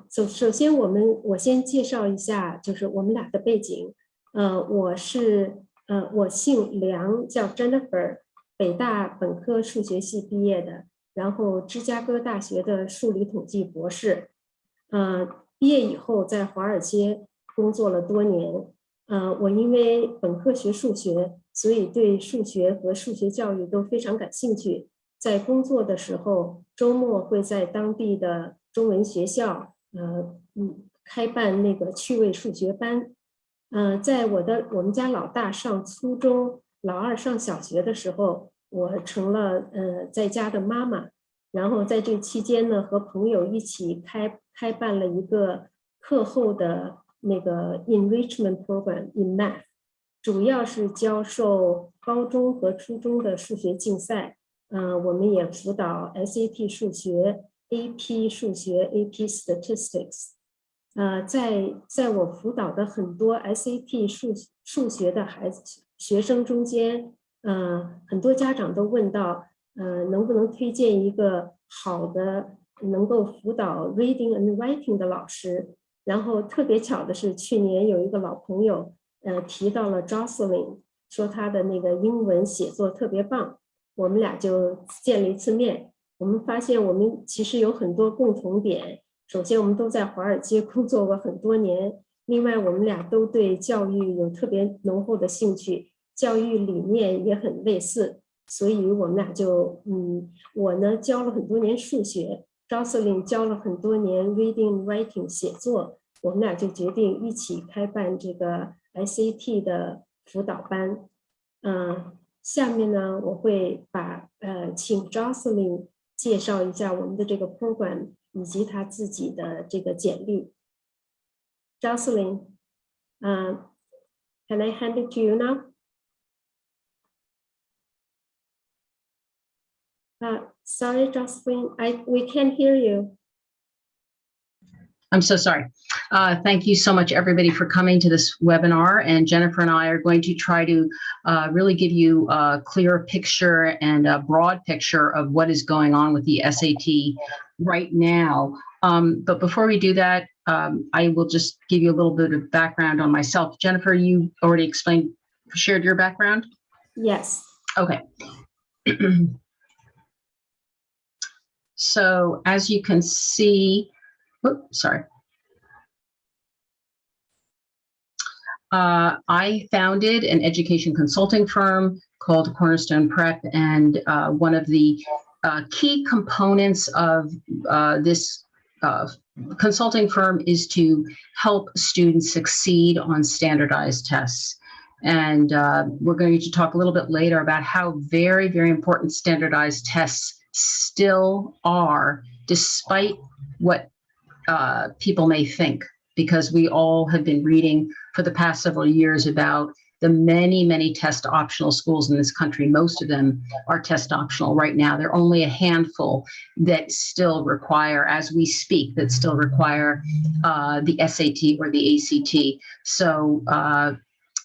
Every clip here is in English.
首先我先介绍一下，就是我们俩的背景。我姓梁，叫 Jennifer， 北大本科数学系毕业的，然后芝加哥大学的数理统计博士。毕业以后在华尔街工作了多年。我因为本科学数学，所以对数学和数学教育都非常感兴趣。在工作的时候，周末会在当地的中文学校，开办那个趣味数学班。在我们家老大上初中，老二上小学的时候，我成了在家的妈妈。然后在这期间呢，和朋友一起开办了一个课后的那个 enrichment program in math， 主要是教授高中和初中的数学竞赛。我们也辅导 SAT 数学、AP 数学、AP statistics。在我辅导的很多 SAT 数学的学生中间，很多家长都问到，能不能推荐一个好的能够辅导 reading and writing 的老师？然后特别巧的是，去年有一个老朋友，提到了 Jocelyn， 说他的那个英文写作特别棒，我们俩就见了一次面。我们发现我们其实有很多共同点。首先，我们都在华尔街工作过很多年。另外，我们俩都对教育有特别浓厚的兴趣，教育理念也很类似。所以我们俩就，我呢教了很多年数学，Jocelyn 教了很多年 reading writing 写作，我们俩就决定一起开办这个 SAT 的辅导班。下面呢，我会请 Jocelyn 介绍一下我们的这个 program。以及他自己的这个简历。Jocelyn, can I hand it to you now? Sorry, Jocelyn, we can't hear you. I'm so sorry. Thank you so much, everybody, for coming to this webinar. And Jennifer and I are going to try to really give you a clear picture and a broad picture of what is going on with the SAT right now. But before we do that, I will just give you a little bit of background on myself. Jennifer, you already shared your background? Yes. Okay. So as you can see, I founded an education consulting firm called Cornerstone Prep, and one of the key components of this consulting firm is to help students succeed on standardized tests. And we're going to talk a little bit later about how very, very important standardized tests still are, despite what people may think, because we all have been reading for the past several years about the many, many test optional schools in this country. Most of them are test optional right now. There are only a handful that still require, as we speak, that still require the SAT or the ACT. So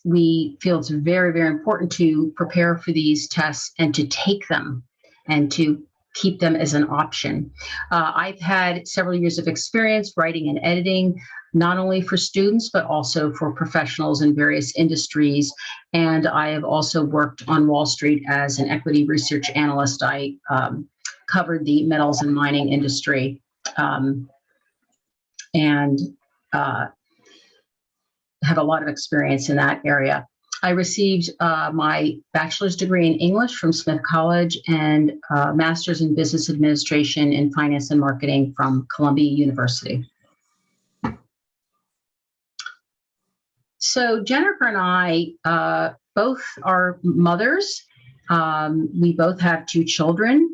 we feel it's very, very important to prepare for these tests and to take them and to keep them as an option. I've had several years of experience writing and editing, not only for students, but also for professionals in various industries. And I have also worked on Wall Street as an equity research analyst. I covered the metals and mining industry and have a lot of experience in that area. I received my bachelor's degree in English from Smith College and master's in business administration and finance and marketing from Columbia University. So Jennifer and I both are mothers. We both have 2 children.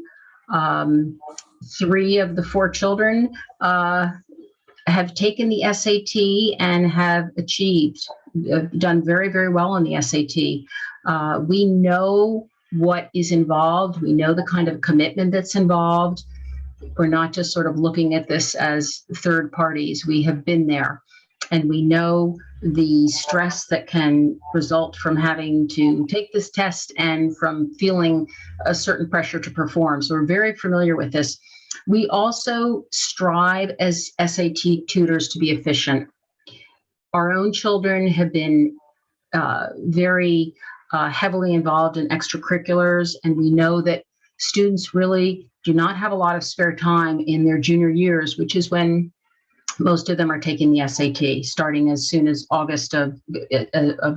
3 of the 4 children have taken the SAT and have done very, very well on the SAT. We know what is involved. We know the kind of commitment that's involved. We're not just sort of looking at this as third parties. We have been there, and we know the stress that can result from having to take this test and from feeling a certain pressure to perform. So we're very familiar with this. We also strive as SAT tutors to be efficient. Our own children have been very heavily involved in extracurriculars, and we know that students really do not have a lot of spare time in their junior years, which is when most of them are taking the SAT, starting as soon as August of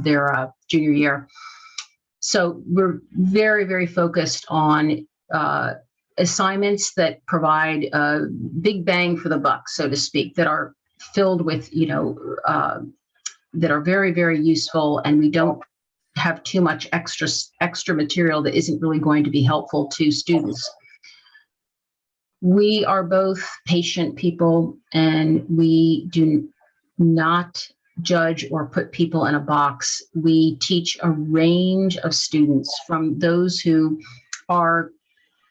their junior year. So we're very, very focused on assignments that provide a big bang for the buck, so to speak, that are filled with, that are very, very useful, and we don't have too much extra material that isn't really going to be helpful to students. We are both patient people, and we do not judge or put people in a box. We teach a range of students, from those who are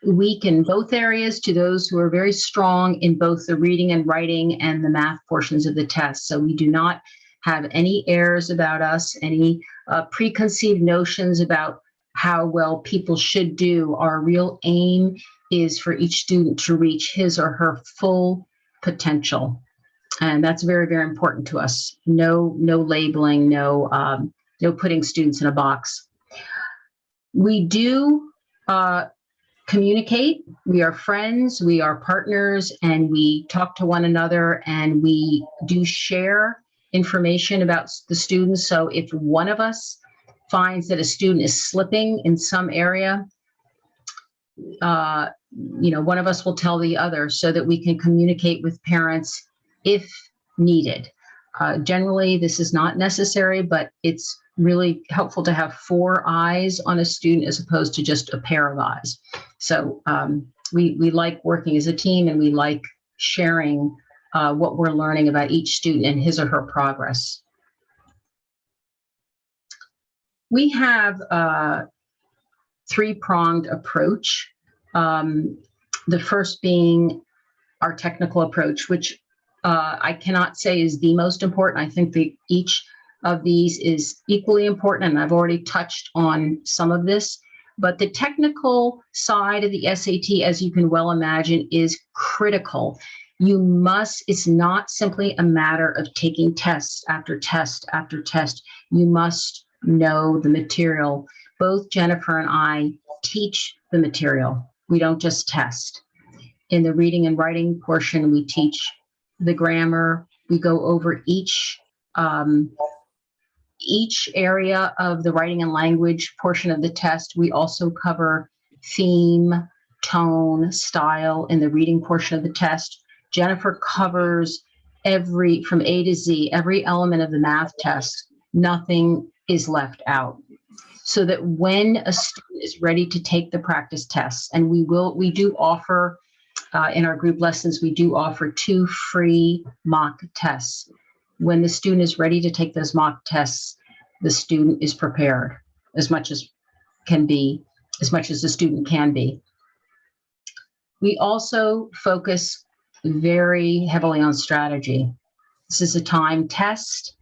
weak in both areas to those who are very strong in both the reading and writing and the math portions of the test. So we do not have any airs about us, any preconceived notions about how well people should do. Our real aim is for each student to reach his or her full potential. And that's very, very important to us. No labeling, no putting students in a box. We do communicate. We are friends, we are partners, and we talk to one another, and we do share information about the students. So if one of us finds that a student is slipping in some area, one of us will tell the other, so that we can communicate with parents if needed. Generally, this is not necessary, but it's really helpful to have 4 eyes on a student as opposed to just a pair of eyes. So we like working as a team, and we like sharing what we're learning about each student and his or her progress. We have a 3-pronged approach. The first being our technical approach, which I cannot say is the most important. I think that each of these is equally important, and I've already touched on some of this. But the technical side of the SAT, as you can well imagine, is critical. It's not simply a matter of taking test after test after test. You must know the material. Both Jennifer and I teach the material. We don't just test. In the reading and writing portion, we teach the grammar. We go over each area of the writing and language portion of the test. We also cover theme, tone, style in the reading portion of the test. Jennifer covers from A to Z, every element of the math test. Nothing is left out. So that when a student is ready to take the practice tests, and we do offer, in our group lessons, we do offer 2 free mock tests. When the student is ready to take those mock tests, the student is prepared as much as the student can be. We also focus very heavily on strategy. This is a timed test.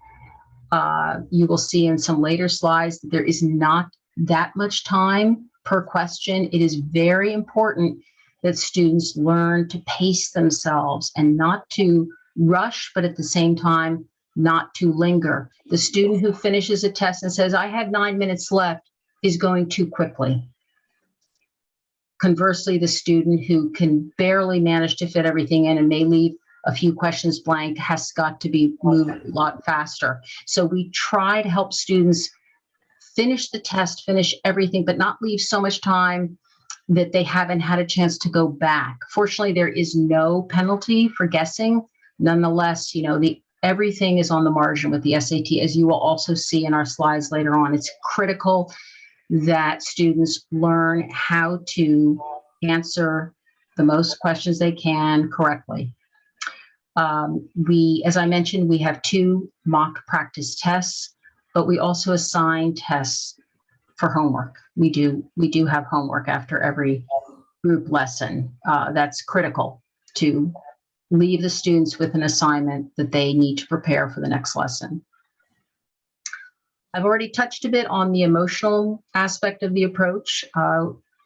You will see in some later slides that there is not that much time per question. It is very important that students learn to pace themselves and not to rush, but at the same time, not to linger. The student who finishes a test and says, I had 9 minutes left, is going too quickly. Conversely, the student who can barely manage to fit everything in and may leave a few questions blank has got to be moved a lot faster. So we try to help students finish the test, finish everything, but not leave so much time that they haven't had a chance to go back. Fortunately, there is no penalty for guessing. Nonetheless, everything is on the margin with the SAT, as you will also see in our slides later on. It's critical that students learn how to answer the most questions they can correctly. As I mentioned, we have 2 mock practice tests, but we also assign tests for homework. We do have homework after every group lesson. That's critical to leave the students with an assignment that they need to prepare for the next lesson. I've already touched a bit on the emotional aspect of the approach.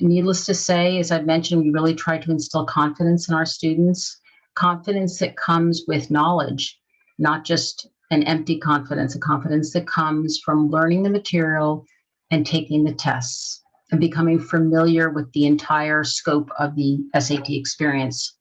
needless to say, as I've mentioned, we really try to instill confidence in our students, confidence that comes with knowledge, not just an empty confidence, a confidence that comes from learning the material and taking the tests and becoming familiar with the entire scope of the SAT experience.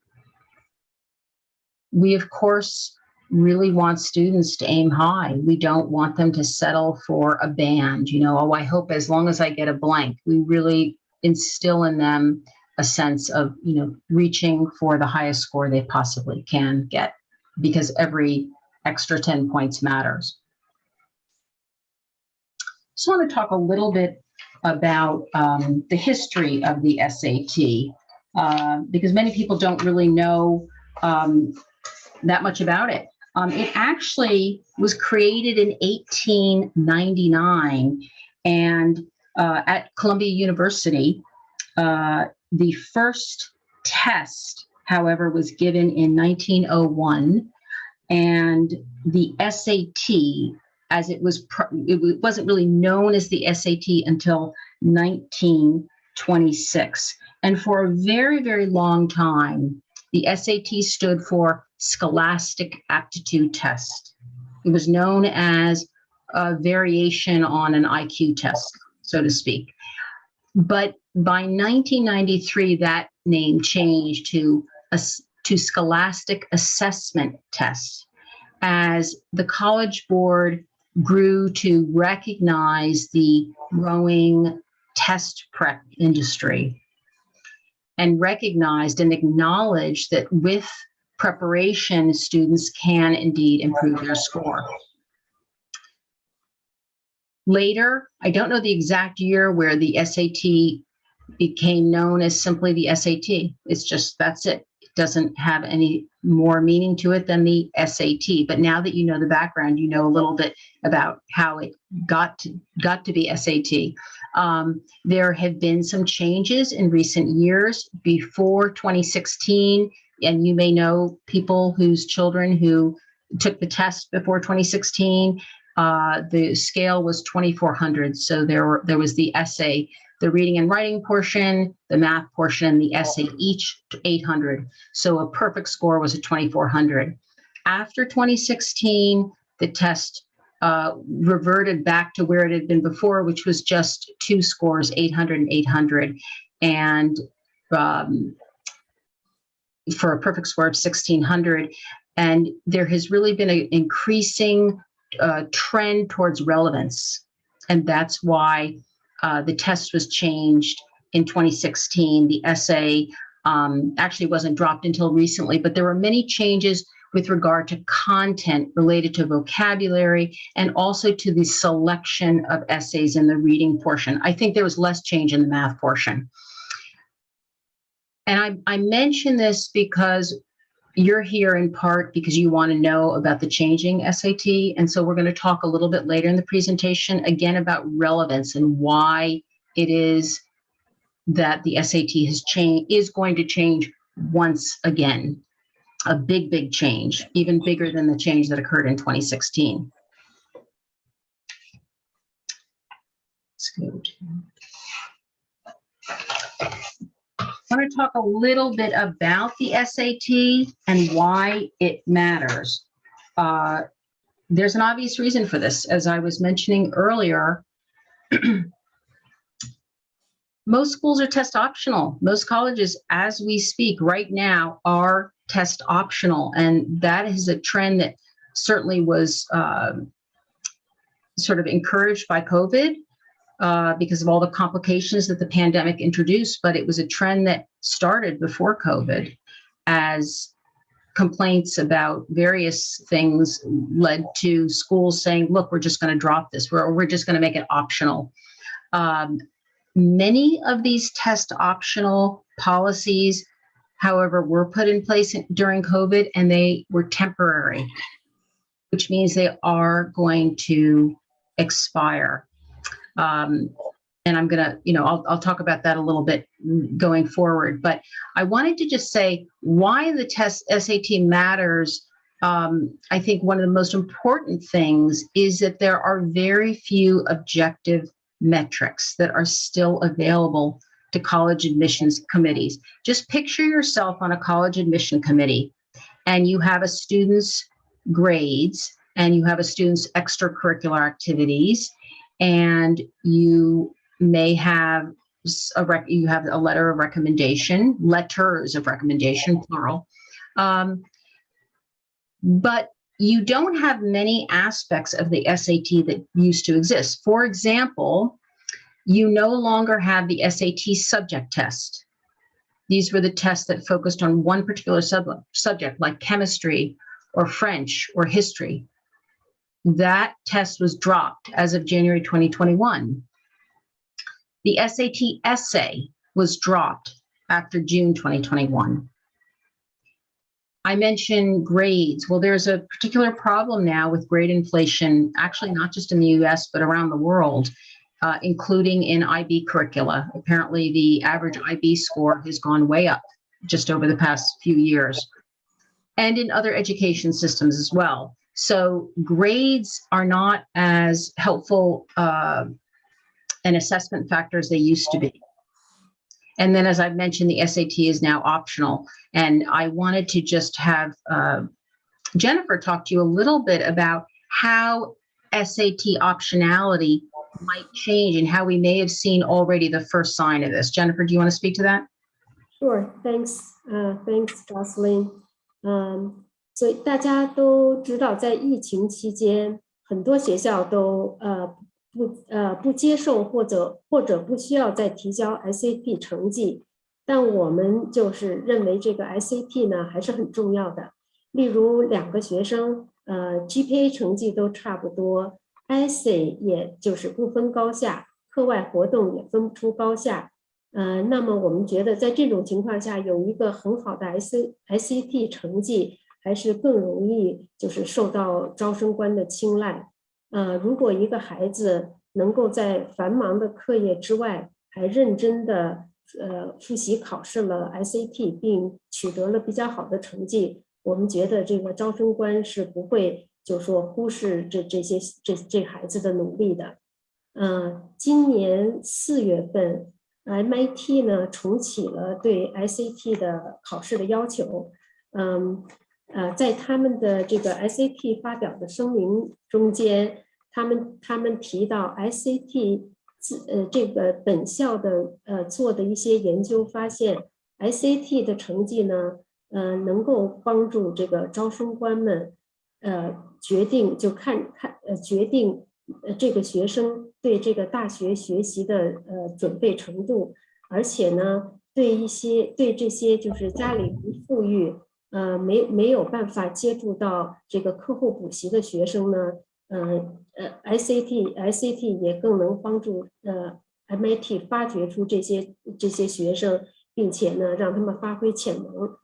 We, of course, really want students to aim high. We don't want them to settle for a band, oh, I hope as long as I get a blank. We really instill in them a sense of, reaching for the highest score they possibly can get, because every extra 10 points matters. Just want to talk a little bit about the history of the SAT, because many people don't really know that much about it. It actually was created in 1899, and at Columbia University, the first test, however, was given in 1901, and the SAT, as it wasn't really known as the SAT until 1926. And for a very, very long time, the SAT stood for Scholastic Aptitude Test. It was known as a variation on an IQ test, so to speak. But by 1993, that name changed to Scholastic Assessment Test, as the College Board grew to recognize the growing test prep industry and recognized and acknowledged that with preparation, students can indeed improve their score. Later, I don't know the exact year where the SAT became known as simply the SAT. It's just, that's it. It doesn't have any more meaning to it than the SAT. But now that you know the background, you know a little bit about how it got to be SAT. There have been some changes in recent years. Before 2016, and you may know people whose children who took the test before 2016, the scale was 2,400. So there was the essay, the reading and writing portion, the math portion, and the essay, each 800. So a perfect score was a 2,400. After 2016, the test reverted back to where it had been before, which was just two scores, 800 and 800. And for a perfect score of 1,600. And there has really been an increasing trend towards relevance. And that's why the test was changed in 2016. The essay actually wasn't dropped until recently, but there were many changes with regard to content related to vocabulary and also to the selection of essays in the reading portion. I think there was less change in the math portion. And I mention this because you're here in part because you want to know about the changing SAT. And so we're going to talk a little bit later in the presentation again about relevance and why it is that the SAT is going to change once again. A big, big change, even bigger than the change that occurred in 2016. Let's go to... I want to talk a little bit about the SAT and why it matters. There's an obvious reason for this. As I was mentioning earlier, most schools are test optional. Most colleges, as we speak right now, are test optional. And that is a trend that certainly was sort of encouraged by COVID. Because of all the complications that the pandemic introduced, but it was a trend that started before COVID as complaints about various things led to schools saying, look, we're just going to drop this, we're just going to make it optional. Many of these test optional policies, however, were put in place during COVID and they were temporary, which means they are going to expire. And I'm going to, I'll talk about that a little bit going forward. But I wanted to just say why the test SAT matters. I think one of the most important things is that there are very few objective metrics that are still available to college admissions committees. Just picture yourself on a college admission committee, and you have a student's grades, and you have a student's extracurricular activities, and you may have you have a letter of recommendation, letters of recommendation, plural. But you don't have many aspects of the SAT that used to exist. For example, you no longer have the SAT subject test. These were the tests that focused on one particular subject, like chemistry or French or history. That test was dropped as of January 2021. The SAT essay was dropped after June 2021. I mentioned grades. Well, there's a particular problem now with grade inflation, actually not just in the US, but around the world, including in IB curricula. Apparently, the average IB score has gone way up just over the past few years, and in other education systems as well. So grades are not as helpful an assessment factor as they used to be. And then, as I've mentioned, the SAT is now optional. And I wanted to just have Jennifer talk to you a little bit about how SAT optionality might change and how we may have seen already the first sign of this. Jennifer, do you want to speak to that? Sure, thanks, thanks, Jocelyn. 所以大家都知道，在疫情期间，很多学校都不接受或者不需要再提交 SAT 成绩，但我们就是认为这个 SAT 呢还是很重要的。例如2个学生GPA 成绩都差不多， essay 也就是不分高下，课外活动也分不出高下。那么我们觉得在这种情况下，有一个很好的 SAT 成绩，还是更容易就是受到招生官的青睐。如果一个孩子能够在繁忙的课业之外，还认真的复习考试了 SAT， 并取得了比较好的成绩，我们觉得这个招生官是不会就说忽视这孩子的努力的。今年4月份 MIT 呢重启了对 SAT 的考试的要求。在他们的这个 SAT 发表的声明中间，他们提到 SAT 这个本校的做的一些研究发现 ，SAT 的成绩呢，能够帮助这个招生官们决定决定这个学生对这个大学学习的准备程度，而且呢，对这些就是家里不富裕。没有办法接触到这个课后补习的学生呢，SAT 也更能帮助MIT 发掘出这些学生，并且呢让他们发挥潜能。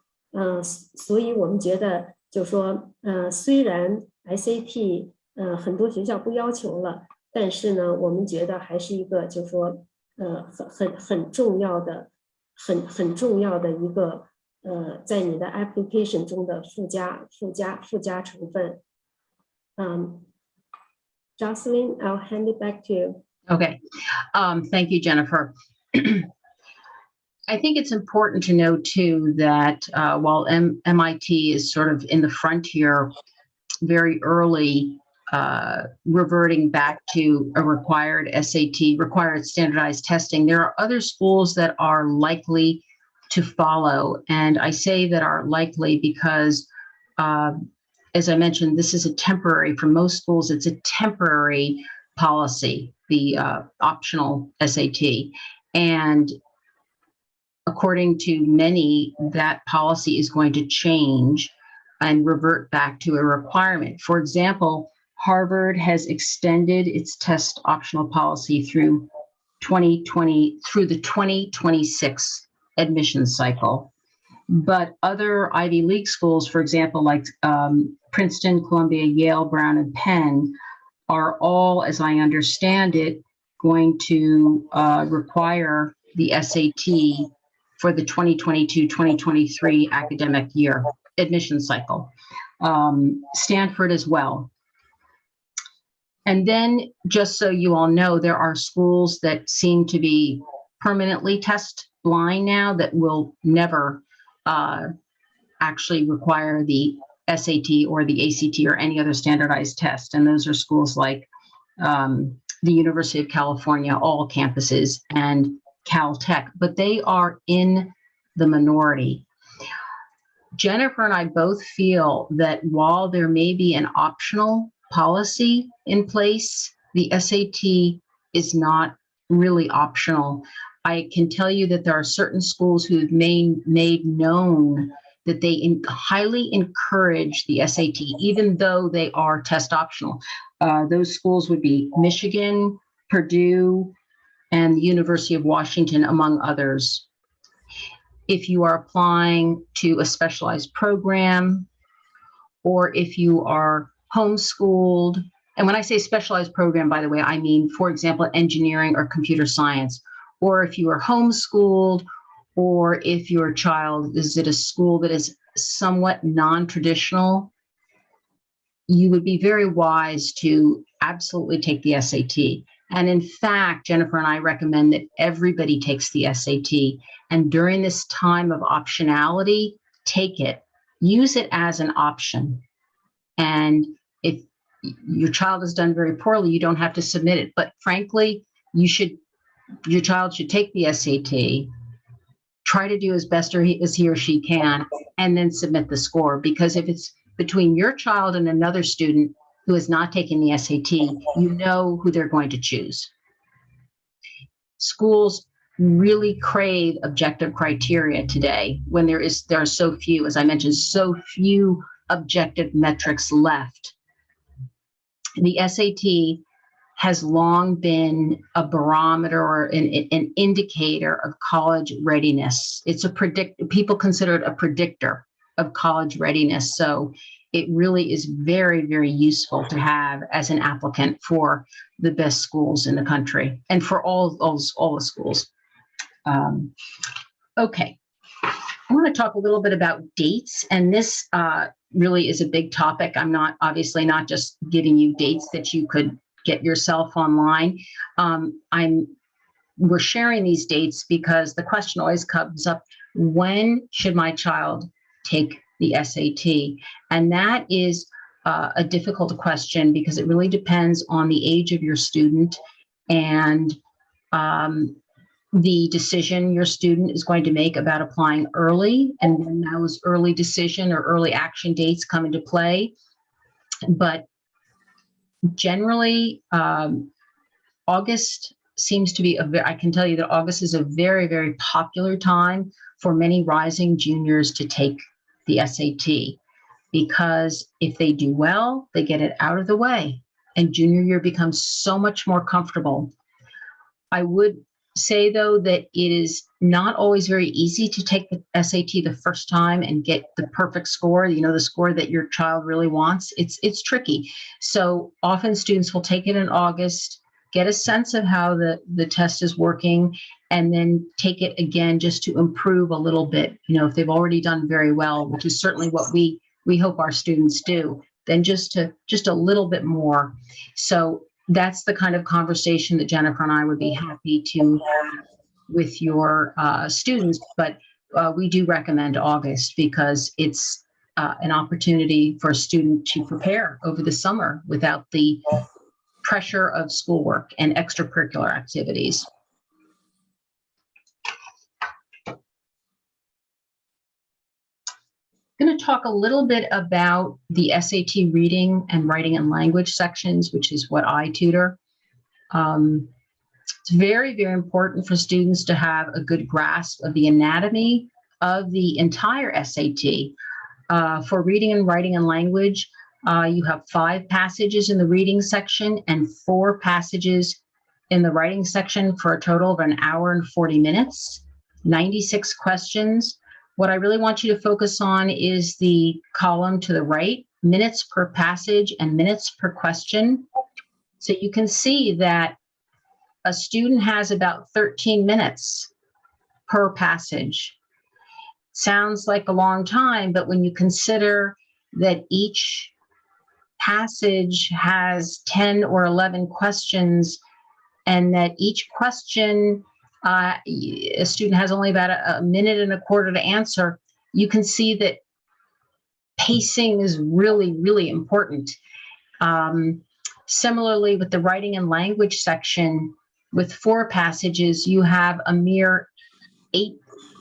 所以我们觉得就说虽然 SAT 很多学校不要求了，但是呢我们觉得还是一个就说很重要的一个。在你的 application 中的附加成分。Jocelyn, I'll hand it back to you. Okay. Thank you, Jennifer. I think it's important to note, too, that while MIT is sort of in the frontier, very early, reverting back to a required SAT, required standardized testing, there are other schools that are likely to follow. And I say that are likely because, as I mentioned, this is a temporary, for most schools, it's a temporary policy, the optional SAT. And according to many, that policy is going to change and revert back to a requirement. For example, Harvard has extended its test optional policy through the 2026 admission cycle. But other Ivy League schools, for example, like Princeton, Columbia, Yale, Brown, and Penn, are all, as I understand it, going to require the SAT for the 2022-2023 academic year admission cycle. Stanford as well. And then, just so you all know, there are schools that seem to be permanently test blind now that will never actually require the SAT or the ACT or any other standardized test. And those are schools like the University of California, all campuses, and Caltech, but they are in the minority. Jennifer and I both feel that while there may be an optional policy in place, the SAT is not really optional. I can tell you that there are certain schools who've made known that they highly encourage the SAT, even though they are test optional. Those schools would be Michigan, Purdue, and the University of Washington, among others. If you are applying to a specialized program, or if you are homeschooled, and when I say specialized program, by the way, I mean, for example, engineering or computer science, or if you are homeschooled, or if your child is at a school that is somewhat non-traditional, you would be very wise to absolutely take the SAT. And in fact, Jennifer and I recommend that everybody takes the SAT. And during this time of optionality, take it. Use it as an option. And if your child has done very poorly, you don't have to submit it. But frankly, your child should take the SAT, try to do as best as he or she can, and then submit the score. Because if it's between your child and another student who has not taken the SAT, you know who they're going to choose. Schools really crave objective criteria today when there are so few, as I mentioned, so few objective metrics left. The SAT has long been a barometer or an indicator of college readiness. It's people consider it a predictor of college readiness. So it really is very, very useful to have as an applicant for the best schools in the country and for all the schools. Okay, I want to talk a little bit about dates, and this really is a big topic. I'm obviously not just giving you dates that you could get yourself online. We're sharing these dates because the question always comes up, when should my child take the SAT? And that is a difficult question because it really depends on the age of your student and the decision your student is going to make about applying early, and when those early decision or early action dates come into play. But generally, August seems to be I can tell you that August is a very, very popular time for many rising juniors to take the SAT, because if they do well, they get it out of the way, and junior year becomes so much more comfortable. I would say, though, that it is not always very easy to take the SAT the first time and get the perfect score, the score that your child really wants. It's tricky. So often students will take it in August, get a sense of how the test is working, and then take it again just to improve a little bit. If they've already done very well, which is certainly what we hope our students do, then just a little bit more. So that's the kind of conversation that Jennifer and I would be happy to have with your students. But we do recommend August because it's an opportunity for a student to prepare over the summer without the pressure of schoolwork and extracurricular activities. I'm going to talk a little bit about the SAT reading and writing and language sections, which is what I tutor. It's very, very important for students to have a good grasp of the anatomy of the entire SAT. For reading and writing and language, you have 5 passages in the reading section and 4 passages in the writing section for a total of an hour and 40 minutes, 96 questions. What I really want you to focus on is the column to the right, minutes per passage and minutes per question. So you can see that a student has about 13 minutes per passage. Sounds like a long time, but when you consider that each passage has 10 or 11 questions, and that each question a student has only about a minute and a quarter to answer, you can see that pacing is really, really important. Similarly, with the writing and language section, with 4 passages, you have a mere 8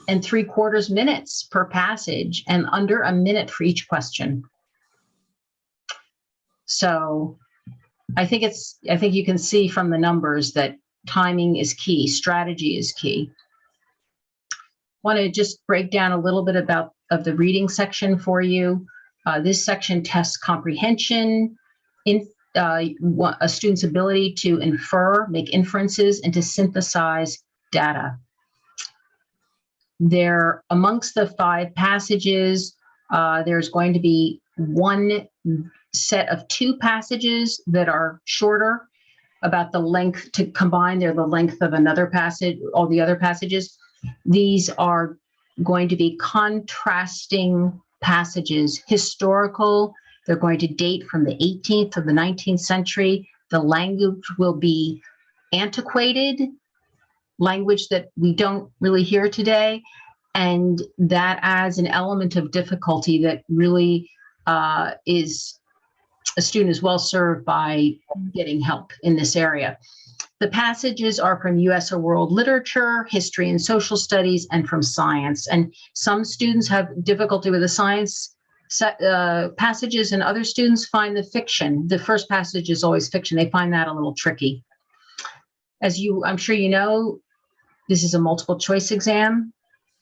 3/4 minutes per passage and under a minute for each question. So I think you can see from the numbers that timing is key, strategy is key. Want to just break down a little bit of the reading section for you. This section tests comprehension, a student's ability to infer, make inferences, and to synthesize data. There, amongst the 5 passages, there's going to be one set of 2 passages that are shorter, about the length to combine. They're the length of another passage, all the other passages. These are going to be contrasting passages, historical. They're going to date from the 18th to the 19th century. The language will be antiquated, language that we don't really hear today. And that adds an element of difficulty that really is, a student is well served by getting help in this area. The passages are from US or world literature, history and social studies, and from science. And some students have difficulty with the science passages, and other students find the fiction. The first passage is always fiction. They find that a little tricky. As I'm sure you know, this is a multiple choice exam.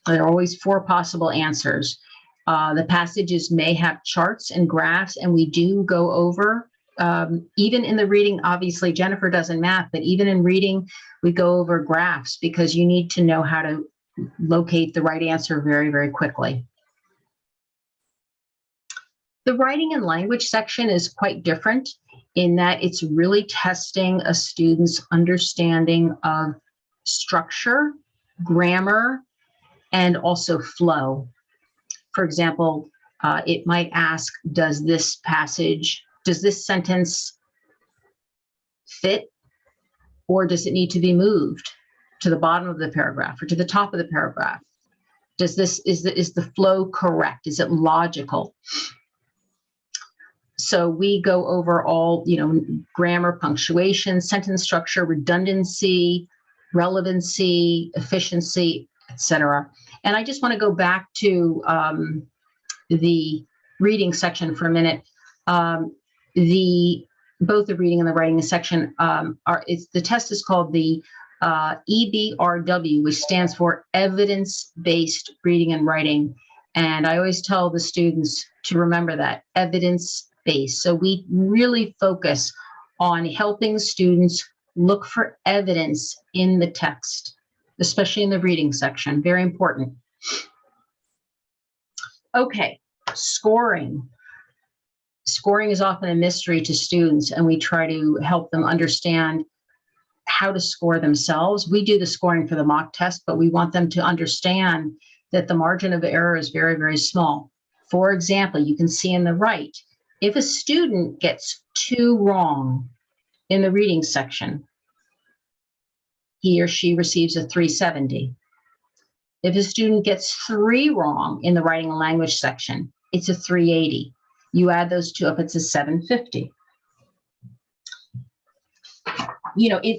There are always 4 possible answers. The passages may have charts and graphs, and we do go over, even in the reading, obviously Jennifer does in math, but even in reading, we go over graphs because you need to know how to locate the right answer very, very quickly. The writing and language section is quite different in that it's really testing a student's understanding of structure, grammar, and also flow. For example, it might ask, does this sentence fit, or does it need to be moved to the bottom of the paragraph or to the top of the paragraph? Is the flow correct? Is it logical? So we go over all, grammar, punctuation, sentence structure, redundancy, relevancy, efficiency, etc. And I just want to go back to the reading section for a minute. Both the reading and the writing section the test is called the EBRW, which stands for evidence-based reading and writing. And I always tell the students to remember that, evidence-based. So we really focus on helping students look for evidence in the text, especially in the reading section. Very important. Okay, scoring. Scoring is often a mystery to students, and we try to help them understand how to score themselves. We do the scoring for the mock test, but we want them to understand that the margin of error is very, very small. For example, you can see in the right, if a student gets 2 wrong in the reading section, he or she receives a 370. If a student gets 3 wrong in the writing and language section, it's a 380. You add those 2 up, it's a 750.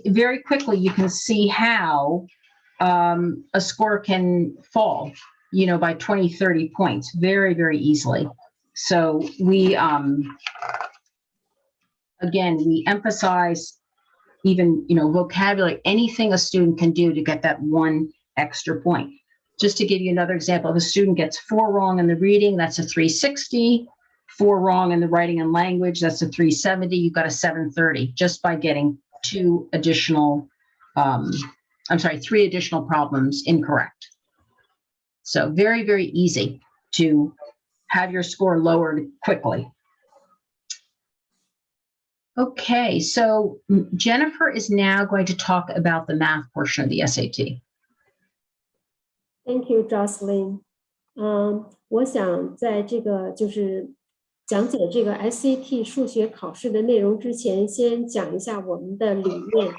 Very quickly you can see how a score can fall, by 20, 30 points very, very easily. So we, again, we emphasize even, vocabulary, anything a student can do to get that 1 extra point. Just to give you another example, if a student gets 4 wrong in the reading, that's a 360. 4 wrong in the writing and language, that's a 370. You've got a 730 just by getting 3 additional problems incorrect. So very, very easy to have your score lowered quickly. Okay, so Jennifer is now going to talk about the math portion of the SAT. Thank you, Jocelyn. 我想在这个讲解这个 SAT 数学考试的内容之前，先讲一下我们的理念。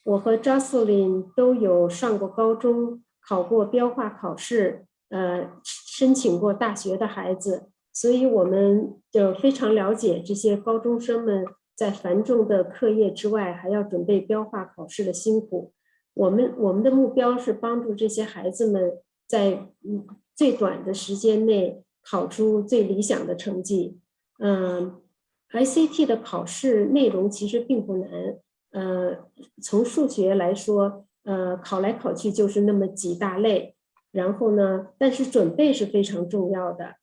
我和 Jocelyn 都有上过高中，考过标化考试，申请过大学的孩子，所以我们就非常了解这些高中生们在繁重的课业之外，还要准备标化考试的辛苦。我们的目标是帮助这些孩子们在最短的时间内考出最理想的成绩。ICT 的考试内容其实并不难，从数学来说，考来考去就是那么几大类，然后呢，但是准备是非常重要的。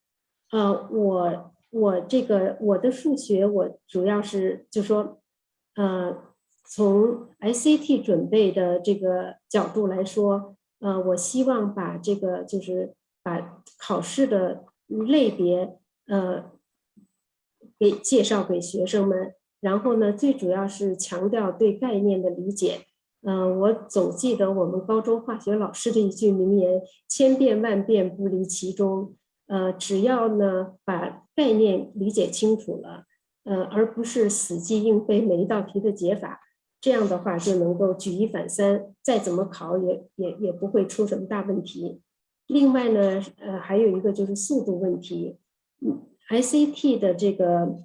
我的数学我主要是就说，从 ICT 准备的这个角度来说，我希望把这个就是把考试的类别，给介绍给学生们，然后呢，最主要是强调对概念的理解。我总记得我们高中化学老师的一句名言：千变万变不离其中。只要呢把概念理解清楚了，而不是死记硬背每一道题的解法，这样的话就能够举一反三，再怎么考也不会出什么大问题。另外呢，还有一个就是速度问题。ICT 的这个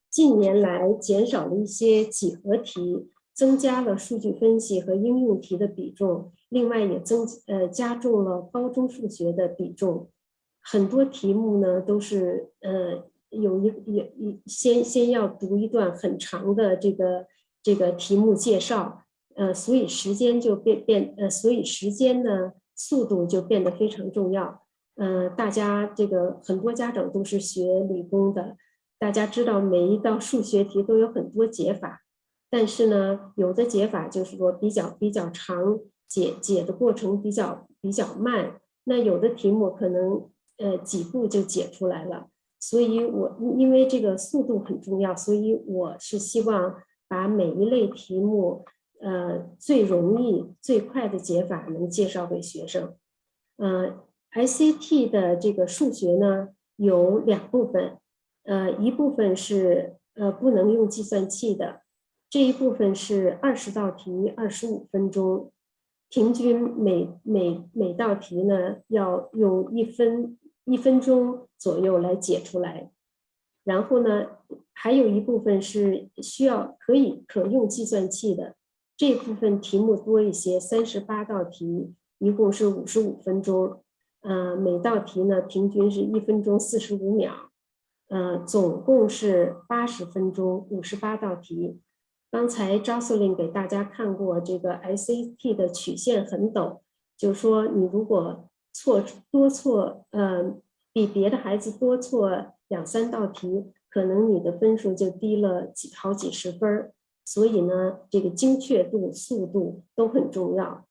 近年来减少了一些几何题，增加了数据分析和应用题的比重，另外也加重了高中数学的比重。很多题目呢都是先要读一段很长的这个题目介绍，所以时间呢速度就变得非常重要。大家这个很多家长都是学理工的，大家知道每一道数学题都有很多解法，但是呢，有的解法就是说比较长，解的过程比较慢，那有的题目可能几步就解出来了。所以因为这个速度很重要，所以我是希望把每一类题目最容易最快的解法能介绍给学生。ICT 的这个数学呢有2部分，一部分是不能用计算器的，这一部分是20道题25分钟，平均每道题呢要用1分钟左右来解出来。然后呢，还有一部分是需要可用计算器的，这部分题目多一些，38道题，一共是55分钟。每道题呢平均是1分钟45秒，总共是80分钟，58道题。刚才 Jocelyn 给大家看过这个 ICT 的曲线很陡，就是说你如果多错，比别的孩子多错2、3道题，可能你的分数就低了好几十分。所以呢，这个精确度、速度都很重要。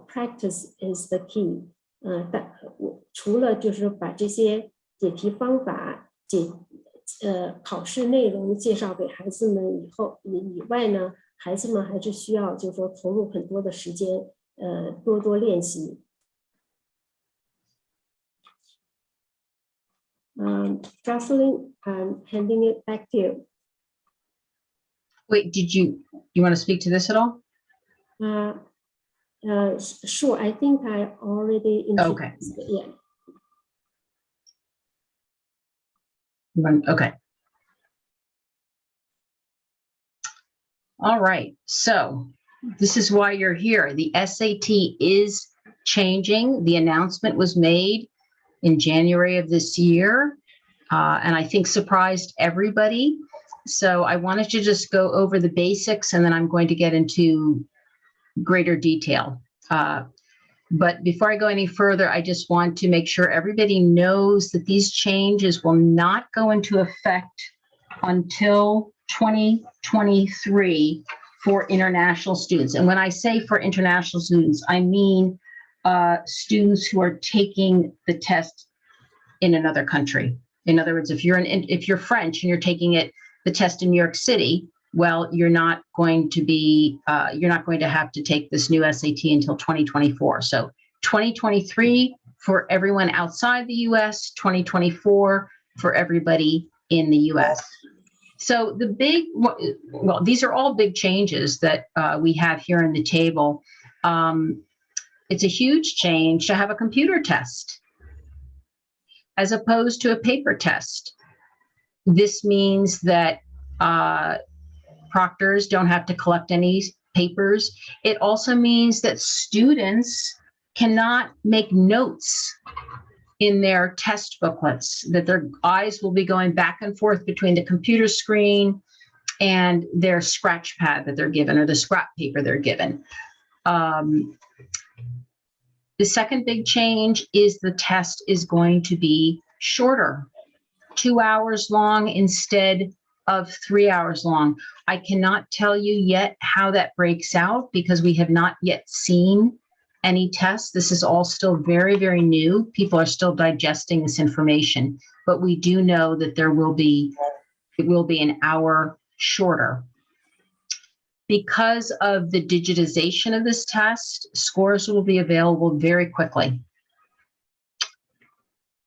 Practice is the key。除了就是把这些解题方法、考试内容介绍给孩子们以外呢，孩子们还是需要就是说投入很多的时间，多多练习。Jocelyn, I'm handing it back to you. Wait, you want to speak to this at all? Sure. I think I already introduced it. Yeah. Okay. All right. So this is why you're here. The SAT is changing. The announcement was made in January of this year, and I think surprised everybody. So I wanted to just go over the basics, and then I'm going to get into greater detail. But before I go any further, I just want to make sure everybody knows that these changes will not go into effect until 2023 for international students. And when I say for international students, I mean students who are taking the test in another country. In other words, if you're French and you're taking the test in New York City, well, you're not going to have to take this new SAT until 2024. So 2023 for everyone outside the US, 2024 for everybody in the US. So the big, well, these are all big changes that we have here in the table. It's a huge change to have a computer test as opposed to a paper test. This means that proctors don't have to collect any papers. It also means that students cannot make notes in their test booklets, that their eyes will be going back and forth between the computer screen and their scratch pad that they're given or the scrap paper they're given. The second big change is the test is going to be shorter, 2 hours long instead of 3 hours long. I cannot tell you yet how that breaks out because we have not yet seen any tests. This is all still very, very new. People are still digesting this information, but we do know that it will be an hour shorter. Because of the digitization of this test, scores will be available very quickly.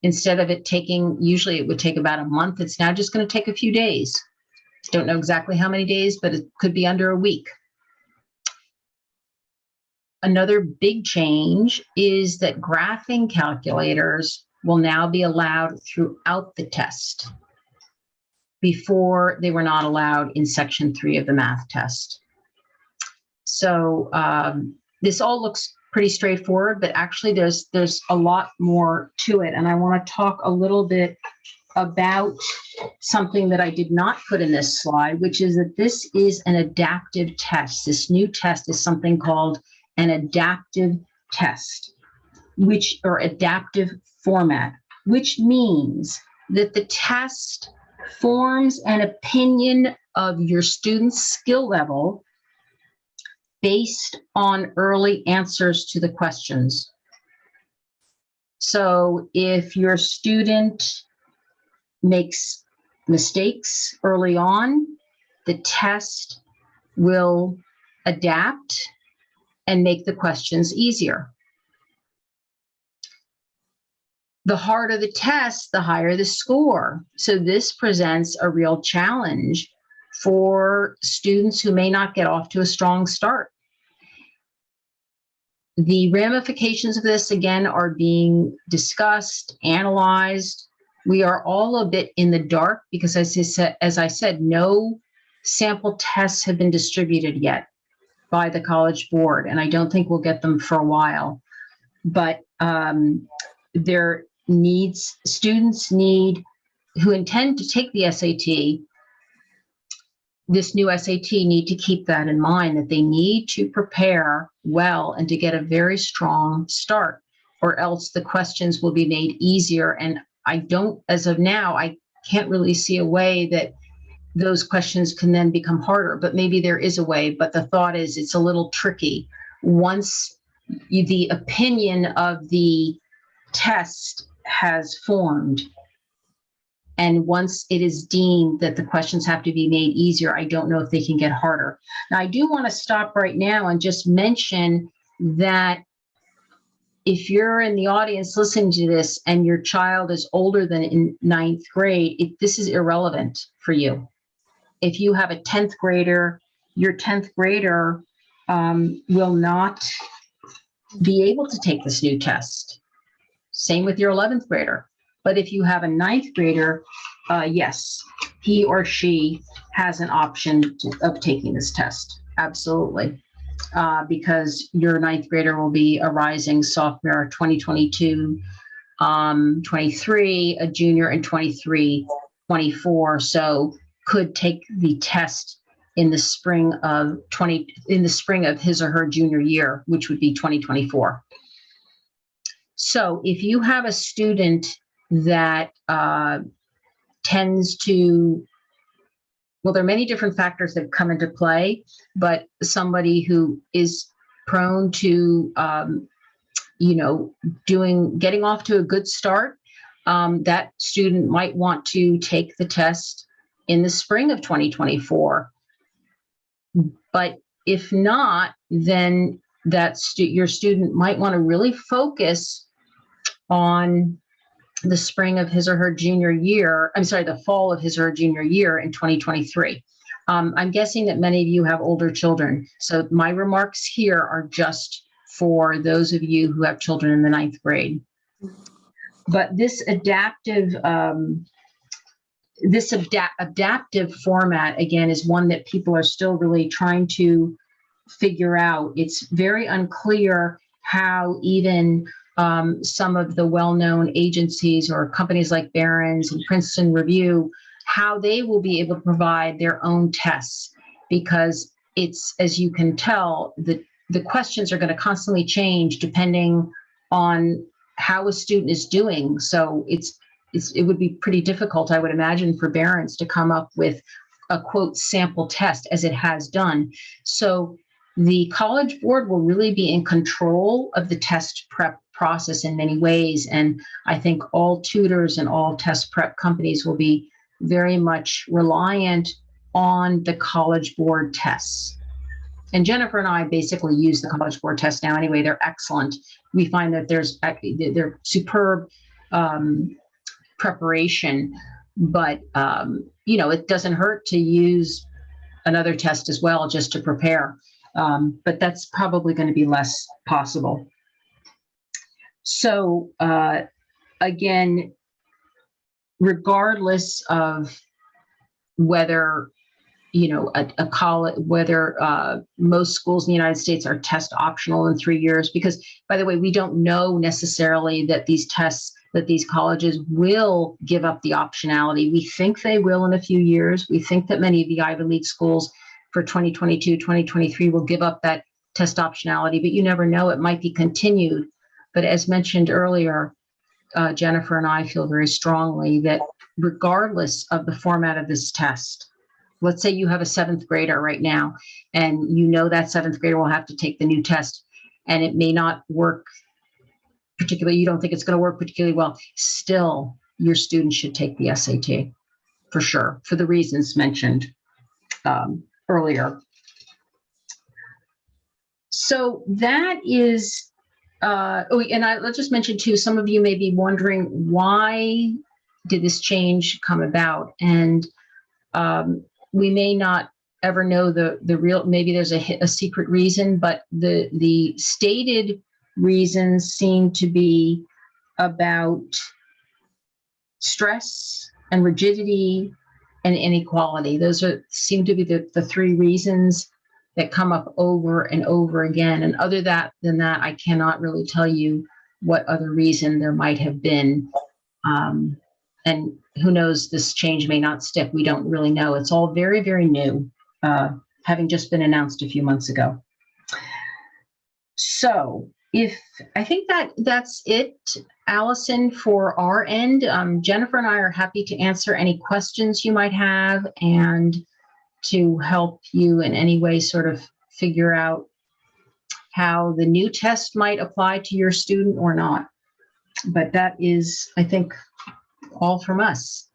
Instead of it taking, usually it would take about a month, it's now just going to take a few days. Don't know exactly how many days, but it could be under a week. Another big change is that graphing calculators will now be allowed throughout the test. Before, they were not allowed in section 3 of the math test. So this all looks pretty straightforward, but actually there's a lot more to it. And I want to talk a little bit about something that I did not put in this slide, which is that this is an adaptive test. This new test is something called an adaptive test, or adaptive format, which means that the test forms an opinion of your student's skill level based on early answers to the questions. So if your student makes mistakes early on, the test will adapt and make the questions easier. The harder the test, the higher the score. So this presents a real challenge for students who may not get off to a strong start. The ramifications of this, again, are being discussed, analyzed. We are all a bit in the dark because, as I said, no sample tests have been distributed yet by the College Board, and I don't think we'll get them for a while. But students who intend to take the SAT, this new SAT, need to keep that in mind, that they need to prepare well and to get a very strong start, or else the questions will be made easier. And as of now, I can't really see a way that those questions can then become harder, but maybe there is a way. But the thought is it's a little tricky. Once the opinion of the test has formed, and once it is deemed that the questions have to be made easier, I don't know if they can get harder. Now, I do want to stop right now and just mention that if you're in the audience listening to this and your child is older than in 9th grade, this is irrelevant for you. If you have a 10th grader, your 10th grader will not be able to take this new test. Same with your 11th grader. But if you have a 9th grader, yes, he or she has an option of taking this test. Absolutely. Because your 9th grader will be a rising sophomore 2022, 23, a junior in 23, 24. So could take the test in the spring of his or her junior year, which would be 2024. So if you have a student that tends to, well, there are many different factors that come into play, but somebody who is prone to, getting off to a good start, that student might want to take the test in the spring of 2024. But if not, then your student might want to really focus on the spring of his or her junior year, the fall of his or her junior year in 2023. I'm guessing that many of you have older children. So my remarks here are just for those of you who have children in the 9th grade. But this adaptive format, again, is one that people are still really trying to figure out. It's very unclear how even some of the well-known agencies or companies like Barron's and Princeton Review, how they will be able to provide their own tests, because it's, as you can tell, the questions are going to constantly change depending on how a student is doing. So it would be pretty difficult, I would imagine, for Barron's to come up with a quote sample test as it has done. So the College Board will really be in control of the test prep process in many ways. And I think all tutors and all test prep companies will be very much reliant on the College Board tests. And Jennifer and I basically use the College Board tests now anyway. They're excellent. We find that they're superb preparation, but it doesn't hurt to use another test as well just to prepare. But that's probably going to be less possible. So again, regardless of whether a college, whether most schools in the United States are test optional in 3 years, because, by the way, we don't know necessarily that these tests, that these colleges will give up the optionality. We think they will in a few years. We think that many of the Ivy League schools for 2022, 2023 will give up that test optionality, but you never know. It might be continued. But as mentioned earlier, Jennifer and I feel very strongly that regardless of the format of this test, let's say you have a 7th grader right now, and that 7th grader will have to take the new test, and it may not work particularly, you don't think it's going to work particularly well, still your student should take the SAT for sure, for the reasons mentioned earlier. So that is, let's just mention too, some of you may be wondering, why did this change come about? And we may not ever know the real, maybe there's a secret reason, but the stated reasons seem to be about stress and rigidity and inequality. Those seem to be the 3 reasons that come up over and over again. And other than that, I cannot really tell you what other reason there might have been. And who knows, this change may not stick. We don't really know. It's all very, very new, having just been announced a few months ago. So I think that's it, Allison, for our end. Jennifer and I are happy to answer any questions you might have and to help you in any way sort of figure out how the new test might apply to your student or not. But that is, I think, all from us.